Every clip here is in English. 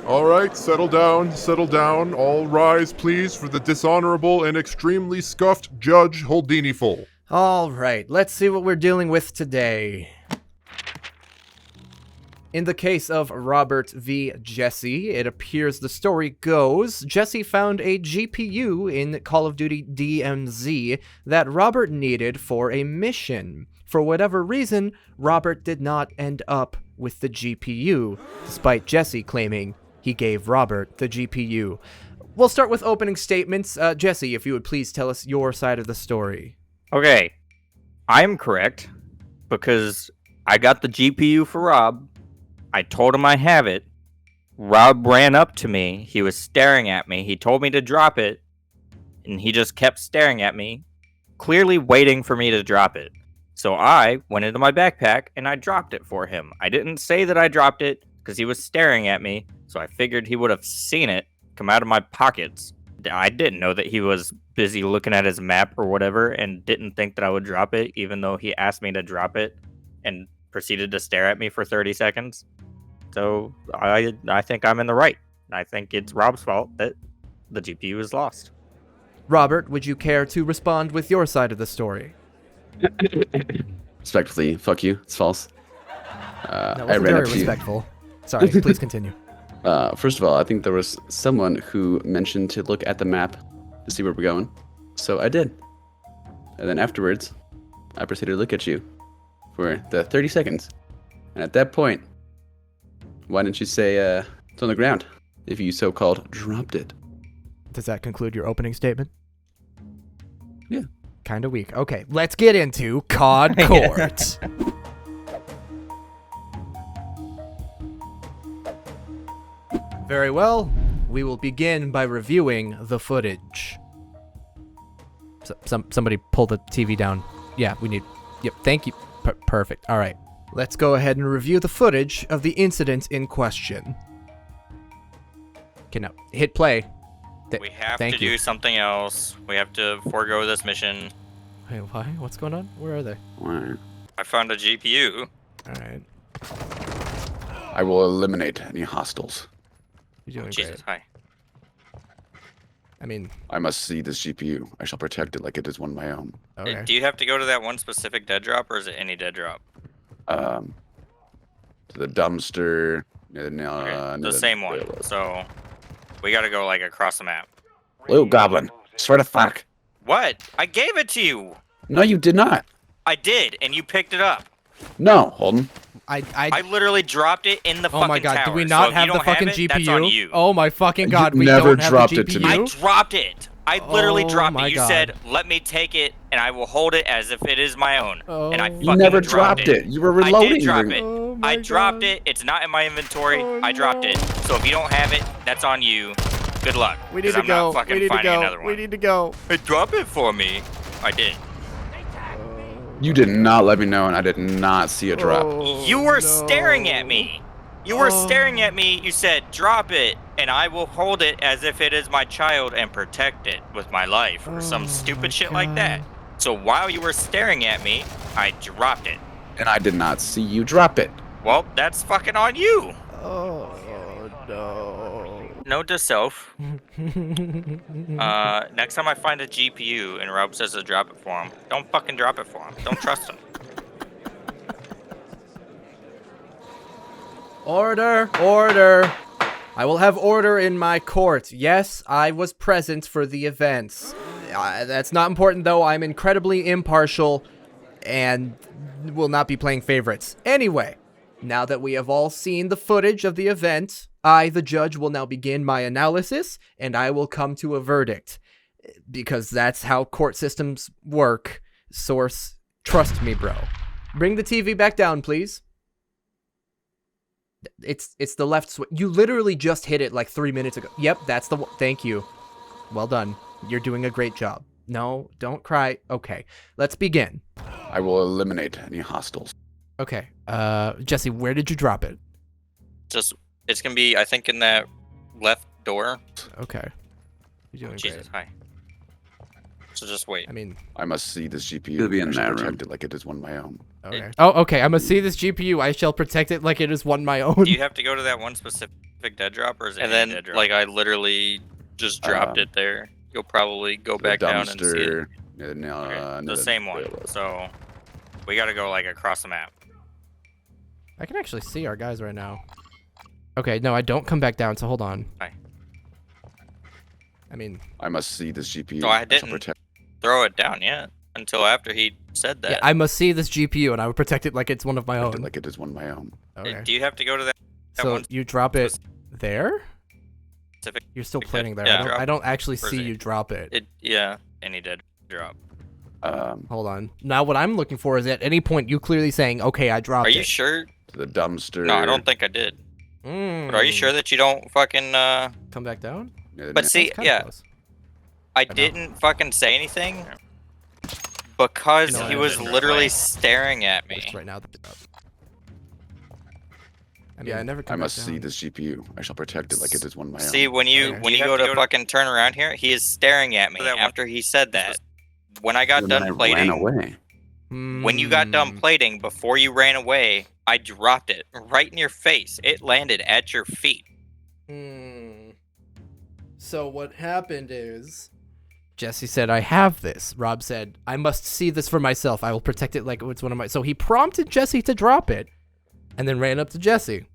All right, settle down, settle down. All rise, please, for the dishonorable and extremely scuffed Judge Holdini Full. All right, let's see what we're dealing with today. In the case of Robert v. Jesse, it appears the story goes, Jesse found a GPU in Call of Duty DMZ that Robert needed for a mission. For whatever reason, Robert did not end up with the GPU, despite Jesse claiming he gave Robert the GPU. We'll start with opening statements. Jesse, if you would please tell us your side of the story. Okay, I'm correct, because I got the GPU for Rob. I told him I have it. Rob ran up to me. He was staring at me. He told me to drop it, and he just kept staring at me, clearly waiting for me to drop it. So I went into my backpack, and I dropped it for him. I didn't say that I dropped it, because he was staring at me, so I figured he would have seen it come out of my pockets. I didn't know that he was busy looking at his map or whatever, and didn't think that I would drop it, even though he asked me to drop it, and proceeded to stare at me for 30 seconds. So I think I'm in the right. I think it's Rob's fault that the GPU is lost. Robert, would you care to respond with your side of the story? Respectfully, fuck you. It's false. That I wasn't ran very up to you. respectful. Sorry, please continue. First of all, I think there was someone who mentioned to look at the map to see where we're going. So I did. And then afterwards, I proceeded to look at you for the 30 seconds. And at that point, why didn't you say it's on the ground if you so-called dropped it? Does that conclude your opening statement? Yeah. Kinda weak. Okay, let's get into COD Court. Very well. We will begin by reviewing the footage. Somebody pull the TV down. Yeah, we need... Yep, thank you. Perfect. All right. Let's go ahead and review the footage of the incident in question. Okay, now, hit play. We have to do something else. We have to forego this mission. Wait, why? What's going on? Where are they? I found a GPU. All right. I will eliminate any hostiles. You're doing Jesus, great. hi. I mean... I must see this GPU. I shall protect it like it is one of my own. Okay. Do you have to go to that one specific dead drop, or is it any dead drop? To the dumpster. The same one. So we gotta go like across the map. Blue Goblin. Swear to fuck. What? I gave it to you. No, you did not. I did, and you picked it up. No, Holden. I literally dropped it in the Oh fucking my god, tower. do we So not if have you the don't have fucking it, GPU? That's on you. Oh my fucking god, You we never don't have dropped the it to GPU? me. I dropped it. I literally Oh dropped my it. You God. said, let me take it, and I will hold it as if it is my own. And I Oh. fucking You never dropped it. You were reloading. I did drop it. Oh my I dropped God. it. It's not in my inventory. Oh I dropped no. it. So if you don't have it, that's on you. Good luck. We need 'cause to I'm go. not fucking We need to finding go. another one. We need to go. Hey, drop it for me. I did. You did not let me know, and I did not see a drop. Oh, You were no. staring at me. You were Oh. staring at me. You said, drop it, and I will hold it as if it is my child and protect it with my life, or some Oh stupid my shit like that. God. So while you were staring at me, I dropped it. And I did not see you drop it. Well, that's fucking on you. Oh no. Note to self. Next time I find a GPU and Rob says to drop it for him, don't fucking drop it for him. Don't trust him. Order! Order! I will have order in my court. Yes, I was present for the events. That's not important, though. I'm incredibly impartial and will not be playing favorites. Anyway, now that we have all seen the footage of the event, I, the judge, will now begin my analysis, and I will come to a verdict. Because that's how court systems work. Source, trust me, bro. Bring the TV back down, please. It's the left switch. You literally just hit it like 3 minutes ago. Yep, that's the one. Thank you. Well done. You're doing a great job. No, don't cry. Okay, let's begin. I will eliminate any hostiles. Okay, Jesse, where did you drop it? It's gonna be, I think, in that left door. Okay. You're doing Jesus, great. hi. So just wait. I mean, I must see this GPU. It'll be in I shall that protect room. it like it is one of my own. okay. Oh, okay. I'm gonna see this GPU. I shall protect it like it is one my own. Do you have to go to that one specific? dead drop, or is it and then like I literally just dropped it there. You'll probably go back down and see it. The same one. So we gotta go like across the map. I can actually see our guys right now. Okay, no, I don't come back down, so hold on. Hi. I mean... I must see this GPU. No, I didn't throw it down yet until after he said that. Yeah, I must see this GPU, and I would protect it like it's one of my own. Like it is one of my own. Okay. Do you have to go to that so one? You drop it there? Specific? You're still planning there. Yeah. I don't actually see you drop it. Yeah, and he did drop. Hold on. Now what I'm looking for is at any point you clearly saying, okay, I dropped it. Are you sure? The dumpster. No, I don't think I did. But are you sure that you don't fucking come back down? But see, yeah, close. I didn't fucking say anything because he was literally staring at me. Right now. I mean, I never. I must see this GPU. I shall protect it like it is one of my own. See, when you go to fucking turn around here, he is staring at me after he said that. When I got done plating, ran away. When you got done plating, before you ran away, I dropped it right in your face. It landed at your feet. So what happened is, Jesse said, I have this. Rob said, I must see this for myself. I will protect it like it's one of my... So he prompted Jesse to drop it, and then ran up to Jesse.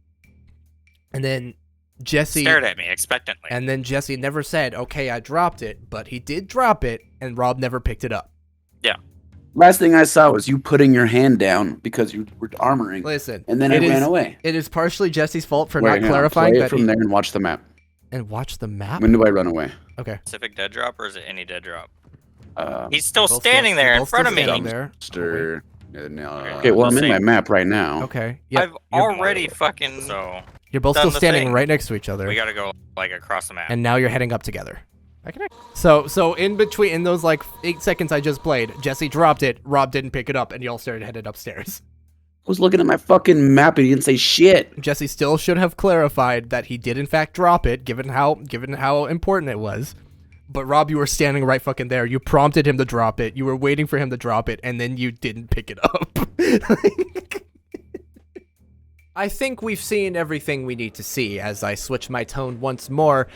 And then Jesse... stared at me expectantly. And then Jesse never said, okay, I dropped it, but he did drop it, and Rob never picked it up. Yeah. Last thing I saw was you putting your hand down because you were armoring. Listen. And then it ran away. It is partially Jesse's fault for not clarifying that from there and watch the map. And watch the map? When do I run away? Okay. Specific dead drop, or is it any dead drop? He's still standing there in front of me. Okay, well, I'm in my map right now. Okay. Yep. I've already fucking... So... You're both still standing right next to each other. We gotta go, like, across the map. And now you're heading up together. So in between, in those, like, 8 seconds I just played, Jesse dropped it, Rob didn't pick it up, and y'all started headed upstairs. I was looking at my fucking map and he didn't say shit. Jesse still should have clarified that he did in fact drop it, given how important it was. But Rob, you were standing right fucking there. You prompted him to drop it. You were waiting for him to drop it, and then you didn't pick it up. I think we've seen everything we need to see as I switch my tone once more.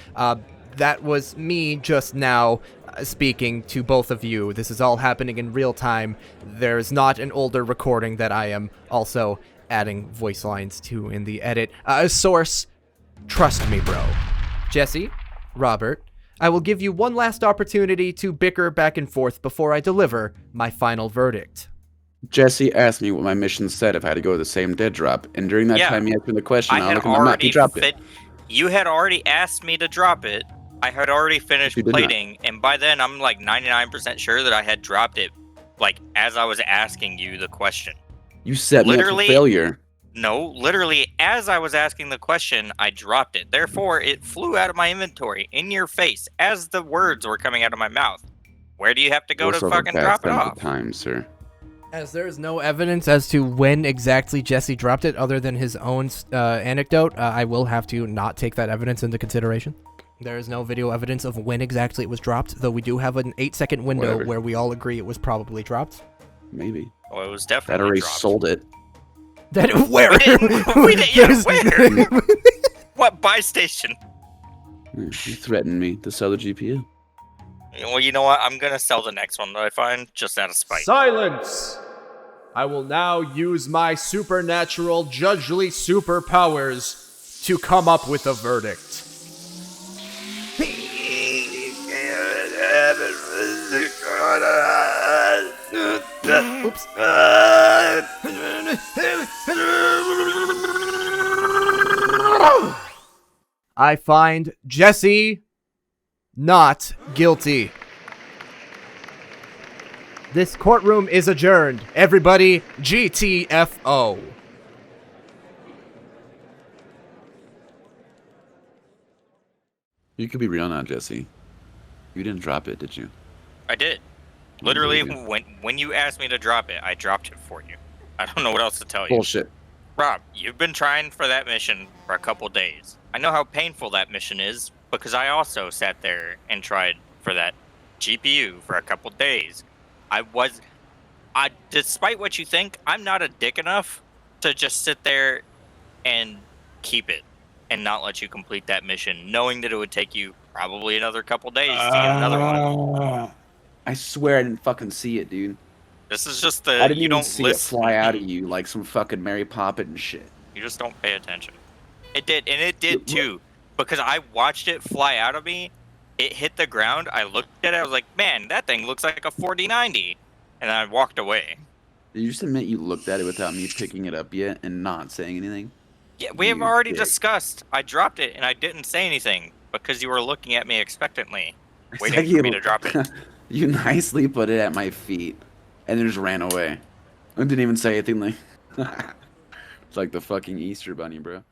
That was me just now speaking to both of you. This is all happening in real time. There's not an older recording that I am also adding voice lines to in the edit. Source, trust me, bro. Jesse, Robert, I will give you one last opportunity to bicker back and forth before I deliver my final verdict. Jesse asked me what my mission said if I had to go to the same dead drop, and during that time he asked me the question. I looked at my map, he dropped it. You had already asked me to drop it. I had already finished plating, and by then I'm like 99% sure that I had dropped it, like as I was asking you the question. You set me up for failure. No, literally as I was asking the question, I dropped it. Therefore, it flew out of my inventory in your face as the words were coming out of my mouth. Where do you have to go to fucking drop it off? Time, sir. As there is no evidence as to when exactly Jesse dropped it, other than his own anecdote, I will have to not take that evidence into consideration. There is no video evidence of when exactly it was dropped, though we do have an 8-second window where we all agree it was probably dropped. Maybe. Oh, it was definitely that already dropped. Sold it. That where? We didn't where? What buy station? You threatened me to sell the GPU. Well, you know what? I'm gonna sell the next one that I find just out of spite. Silence! I will now use my supernatural, judgely superpowers to come up with a verdict. Oops. I find Jesse not guilty. This courtroom is adjourned. Everybody, GTFO. You could be real now, Jesse. You didn't drop it, did you? I did. Literally, when you asked me to drop it, I dropped it for you. I don't know what else to tell you. Bullshit. Rob, you've been trying for that mission for a couple days. I know how painful that mission is because I also sat there and tried for that GPU for a couple days. Despite what you think, I'm not a dick enough to just sit there and keep it. and not let you complete that mission, knowing that it would take you probably another couple days to get another one. I swear I didn't fucking see it, dude. This is just I the didn't you even don't see listen. it fly out of you like some fucking Mary Poppins shit. You just don't pay attention. It did, and it did too, because I watched it fly out of me. It hit the ground. I looked at it. I was like, "Man, that thing looks like a 4090," and I walked away. Did you just admit you looked at it without me picking it up yet and not saying anything? Yeah, we have You already dick. discussed. I dropped it, and I didn't say anything because you were looking at me expectantly, It's waiting like for me to drop it. You nicely put it at my feet and then just ran away. I didn't even say anything like. It's like the fucking Easter bunny, bro.